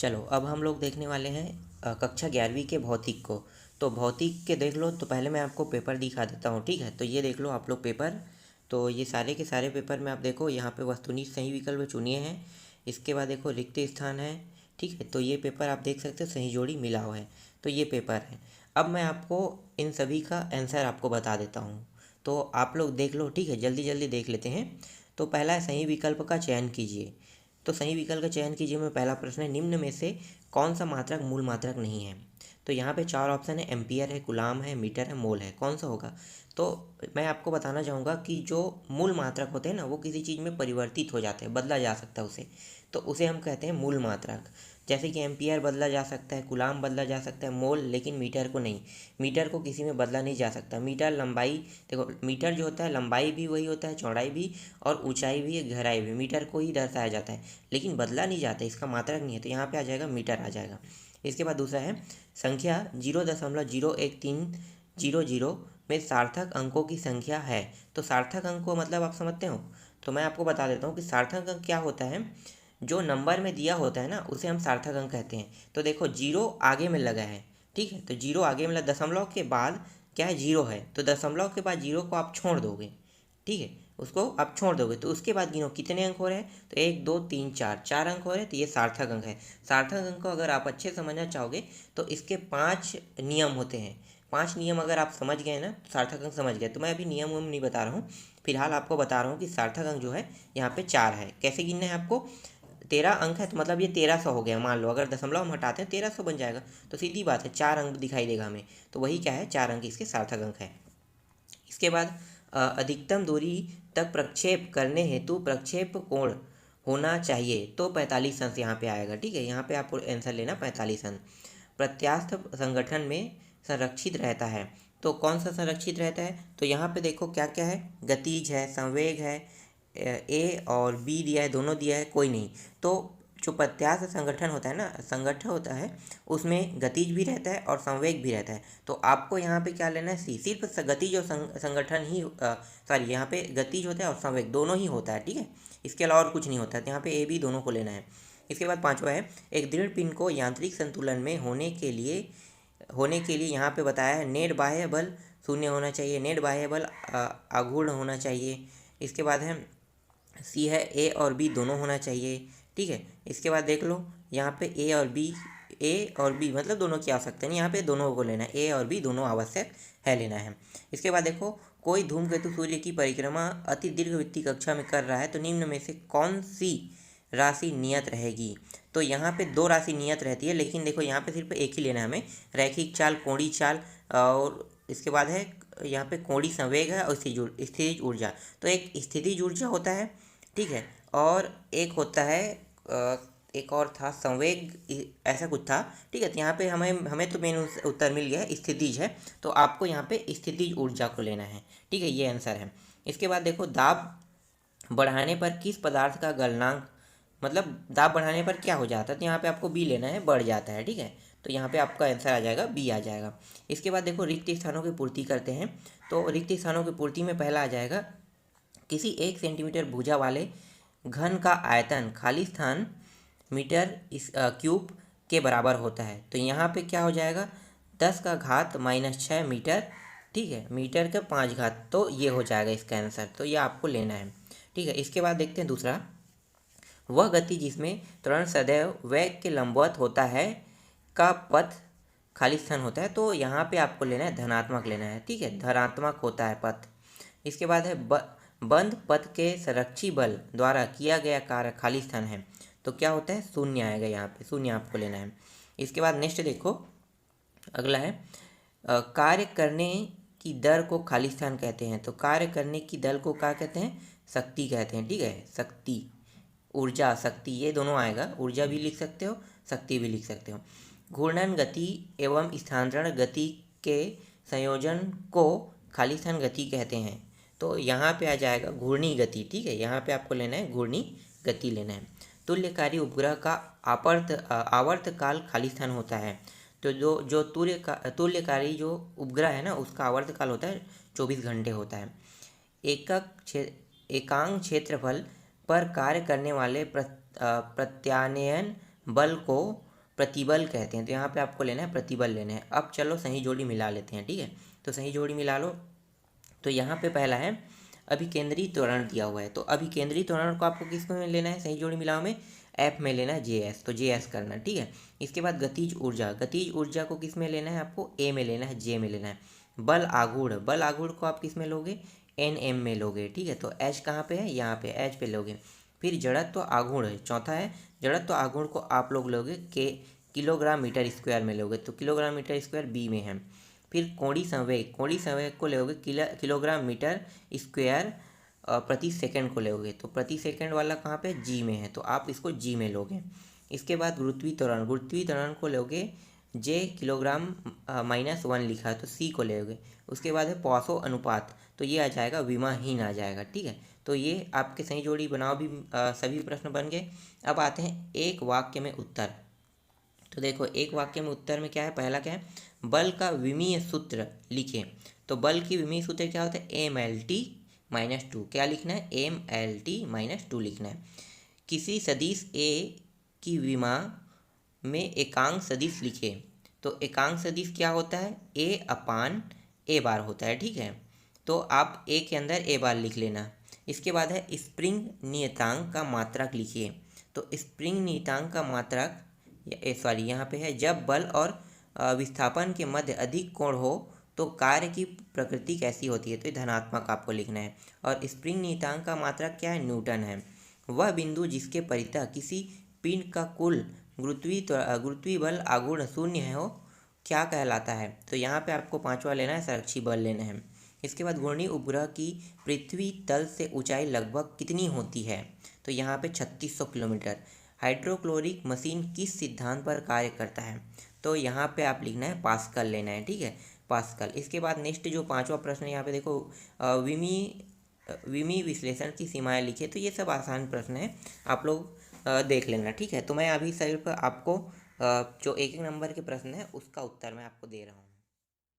चलो अब हम लोग देखने वाले हैं कक्षा 11वीं के भौतिक को। तो भौतिक के देख लो, तो पहले मैं आपको पेपर दिखा देता हूँ, ठीक है। तो ये देख लो आप लोग पेपर। तो ये सारे के सारे पेपर में आप देखो, यहाँ पे वस्तुनिष्ठ सही विकल्प चुनिए हैं। इसके बाद देखो रिक्त स्थान है, ठीक है। तो ये पेपर आप देख सकते हो, सही जोड़ी मिला हुआ है। तो ये पेपर है। अब मैं आपको इन सभी का आंसर आपको बता देता हूँ। तो आप लोग देख लो, ठीक है, जल्दी जल्दी देख लेते हैं। तो पहला है सही विकल्प का चयन कीजिए। तो सही विकल्प का चयन कीजिए में पहला प्रश्न है, निम्न में से कौन सा मात्रक मूल मात्रक नहीं है। तो यहाँ पे चार ऑप्शन है, एम्पियर है, कुलाम है, मीटर है, मोल है, कौन सा होगा। तो मैं आपको बताना चाहूँगा कि जो मूल मात्रक होते हैं ना, वो किसी चीज़ में परिवर्तित हो जाते हैं, बदला जा सकता है उसे। तो उसे हम कहते हैं मूल मात्रक। जैसे कि एम्पियर बदला जा सकता है, कुलाम बदला जा सकता है, मोल, लेकिन मीटर को नहीं। मीटर को किसी में बदला नहीं जा सकता। मीटर लंबाई, देखो मीटर जो होता है लंबाई भी वही होता है, चौड़ाई भी, और ऊंचाई भी, गहराई भी मीटर को ही दर्शाया जाता है, लेकिन बदला नहीं जाता, इसका मात्रक नहीं है। तो यहाँ पे आ जाएगा मीटर आ जाएगा। इसके बाद दूसरा है संख्या 0.0130 में सार्थक अंकों की संख्या है। तो सार्थक अंक को मतलब आप समझते हो। तो मैं आपको बता देता हूँ कि सार्थक अंक क्या होता है। जो नंबर में दिया होता है ना, उसे हम सार्थक अंक कहते हैं। तो देखो जीरो आगे में लगा है, ठीक है। तो जीरो आगे में लगा, दशमलव के बाद क्या है, जीरो है। तो दशमलव के बाद जीरो को आप छोड़ दोगे, ठीक है, उसको आप छोड़ दोगे। तो उसके बाद गिनो कितने अंक हो रहे हैं। तो एक, दो, तीन, चार, चार अंक हो रहे हैं। तो ये सार्थक अंक है। सार्थक अंक को अगर आप अच्छे से समझना चाहोगे तो इसके 5 नियम होते हैं। 5 नियम अगर आप समझ गए ना, तो सार्थक अंक समझ गए। तो मैं अभी नियम उम नहीं बता रहा हूँ, फिलहाल आपको बता रहा हूँ कि सार्थक अंक जो है यहाँ पे 4 है। कैसे गिनना है आपको। 13 अंक है तो मतलब ये 1300 हो गया। मान लो अगर दशमलव हम हटाते हैं 1300 बन जाएगा। तो सीधी बात है, 4 अंक दिखाई देगा हमें। तो वही क्या है, 4 अंक इसके सार्थक अंक है। इसके बाद अधिकतम दूरी तक प्रक्षेप करने हेतु प्रक्षेप कोण होना चाहिए। तो 45 अंश यहाँ पे आएगा, ठीक है। यहाँ पे आपको आंसर लेना 45 अंश। प्रत्यास्थ संगठन में संरक्षित रहता है। तो कौन सा संरक्षित रहता है। तो यहाँ पे देखो क्या क्या है, गतिज है, संवेग है, ए और बी दिया है, दोनों दिया है, कोई नहीं। तो जो प्रत्यास्थ संगठन होता है ना, संगठन होता है, उसमें गतिज भी रहता है और संवेग भी रहता है। तो आपको यहाँ पे क्या लेना है, सी। सिर्फ गतिज और संगठन ही, सॉरी, यहाँ पे गतिज होता है और संवेग दोनों ही होता है, ठीक है। इसके अलावा और कुछ नहीं होता है। तो यहाँ पे ए बी दोनों को लेना है। इसके बाद पांचवा है, एक दृढ़ पिंड को यांत्रिक संतुलन में होने के लिए यहाँ पे बताया है, नेट बाह्य बल शून्य होना चाहिए, नेट बाह्य बल आघूर्ण होना चाहिए। इसके बाद है सी है, ए और बी दोनों होना चाहिए, ठीक है। इसके बाद देख लो यहाँ पे ए और बी मतलब दोनों की आवश्यकता नहीं, यहाँ पे दोनों को लेना है, ए और बी दोनों आवश्यक है लेना है। इसके बाद देखो, कोई धूमकेतु सूर्य की परिक्रमा अति दीर्घवृत्तीय कक्षा में कर रहा है, तो निम्न में से कौन सी राशि नियत रहेगी। तो यहाँ पे 2 राशि नियत रहती है, लेकिन देखो यहाँ पे सिर्फ एक ही लेना है हमें, रैखिक चाल, कोणीय चाल, और इसके बाद है यहाँ पे कोणीय संवेग है और स्थितिज ऊर्जा। तो एक स्थितिज ऊर्जा होता है, ठीक है, और एक होता है एक और था संवेग, ऐसा कुछ था, ठीक है। तो यहाँ पे हमें तो मेन उत्तर मिल गया है, स्थितिज है। तो आपको यहाँ पे स्थितिज ऊर्जा को लेना है, ठीक है, ये आंसर है। इसके बाद देखो, दाब बढ़ाने पर किस पदार्थ का गलनांक, मतलब दाब बढ़ाने पर क्या हो जाता है। तो यहाँ पे आपको बी लेना है, बढ़ जाता है, ठीक है। तो यहाँ पे आपका आंसर आ जाएगा, बी आ जाएगा। इसके बाद देखो, रिक्त स्थानों की पूर्ति करते हैं। तो रिक्त स्थानों की पूर्ति में पहला आ जाएगा, किसी 1 सेंटीमीटर भुजा वाले घन का आयतन खाली स्थान मीटर क्यूब के बराबर होता है। तो यहाँ पे क्या हो जाएगा, 10⁻⁻6 मीटर, ठीक है, मीटर का 5 घात। तो ये हो जाएगा इसका आंसर। तो ये आपको लेना है, ठीक है। इसके बाद देखते हैं दूसरा, वह गति जिसमें त्वरण सदैव वेग के लंबवत होता है का पथ खाली स्थान होता है। तो यहाँ पे आपको लेना है, धनात्मक लेना है, ठीक है, धनात्मक होता है पथ। इसके बाद है बंद पथ के संरक्षी बल द्वारा किया गया कार्य खाली स्थान है। तो क्या होता है, शून्य आएगा, यहाँ पे शून्य आपको लेना है। इसके बाद नेक्स्ट देखो, अगला है कार्य करने की दर को खाली स्थान कहते हैं। तो कार्य करने की दर को क्या कहते हैं, शक्ति कहते हैं, ठीक है। शक्ति, ऊर्जा, शक्ति, ये दोनों आएगा। ऊर्जा भी लिख सकते हो, शक्ति भी लिख सकते हो। घूर्णन गति एवं स्थानांतरण गति के संयोजन को खाली स्थान गति कहते हैं। तो यहाँ पे आ जाएगा घूर्णी गति, ठीक है। यहाँ पे आपको लेना है, घूर्णी गति लेना है। तुल्यकारी उपग्रह का आवर्तकाल खाली स्थान होता है। तो जो तुल्यकारी जो उपग्रह है ना, उसका आवर्तकाल होता है 24 घंटे होता है। एकांक क्षेत्रफल पर कार्य करने वाले प्रत्यानयन बल को प्रतिबल कहते हैं। तो यहाँ पे आपको लेना है प्रतिबल लेना है। अब चलो सही जोड़ी मिला लेते हैं, ठीक है। तो सही जोड़ी मिला लो। तो यहाँ पे पहला है अभिकेंद्री त्वरण दिया हुआ है, तो अभिकेंद्री त्वरण को आपको किस में लेना है, सही जोड़ी मिलाओ में एफ में लेना है JS, तो JS करना, ठीक है। इसके बाद गतिज ऊर्जा, गतिज ऊर्जा को किस में लेना है, आपको A में लेना है, J में लेना है। बल आघूर्ण, बल आघूर्ण को आप किस में लोगे, NM में लोगे, ठीक है। तो H कहाँ पे है, यहाँ पे H पे लोगे। फिर जड़त्व आघूर्ण चौथा है, जड़त्व आघूर्ण को आप लोग लोगे किलोग्राम मीटर स्क्वायर में लोगे, तो किलोग्राम मीटर स्क्वायर B में है। फिर कोणीय संवेग, कोणीय संवेग को लोगे किलोग्राम मीटर स्क्वायर प्रति सेकंड को लोगे, तो प्रति सेकंड वाला कहाँ पे G में है, तो आप इसको G में लोगे। इसके बाद गुरुत्वीय त्वरण, गुरुत्वीय त्वरण को लोगे J किलोग्राम -1 लिखा है, तो C को लोगे। उसके बाद है पॉसो अनुपात, तो ये आ जाएगा विमाहीन आ जाएगा, ठीक है। तो ये आपके सही जोड़ी बनाओ भी सभी प्रश्न बन गए। अब आते हैं एक वाक्य में उत्तर। तो देखो एक वाक्य में उत्तर में क्या है, पहला क्या है, बल का विमीय सूत्र लिखें। तो बल की विमीय सूत्र क्या होता है, MLT-2, क्या लिखना है, MLT-2 लिखना है। किसी सदिश A की विमा में एकांक सदिश लिखें। तो एकांक सदिश क्या होता है, A/A बार होता है, ठीक है। तो आप A के अंदर A बार लिख लेना। इसके बाद है स्प्रिंग नियतांक का मात्रक लिखिए। तो स्प्रिंग नियतांक का मात्रक सॉरी यहाँ पे है, जब बल और विस्थापन के मध्य अधिक कोण हो तो कार्य की प्रकृति कैसी होती है, तो ये धनात्मक आपको लिखना है। और स्प्रिंग नियतांक का मात्रक क्या है, न्यूटन है। वह बिंदु जिसके परितः किसी पिंड का कुल गुरुत्वीय बल आघूर्ण शून्य हो क्या कहलाता है। तो यहाँ पे आपको पांचवा लेना है, संरक्षी बल लेना है। इसके बाद घूर्णी उपग्रह की पृथ्वी तल से ऊंचाई लगभग कितनी होती है, तो यहाँ पे 3600 किलोमीटर। हाइड्रोक्लोरिक मशीन किस सिद्धांत पर कार्य करता है, तो यहाँ पे आप लिखना है पास्कल लेना है, ठीक है, पास्कल। इसके बाद नेक्स्ट जो पांचवा प्रश्न यहाँ पे देखो, विमी विश्लेषण की सीमाएं लिखिए। तो ये सब आसान प्रश्न है, आप लोग देख लेना, ठीक है। तो मैं अभी सिर्फ आपको जो एक एक नंबर के प्रश्न है उसका उत्तर मैं आपको दे रहा हूँ।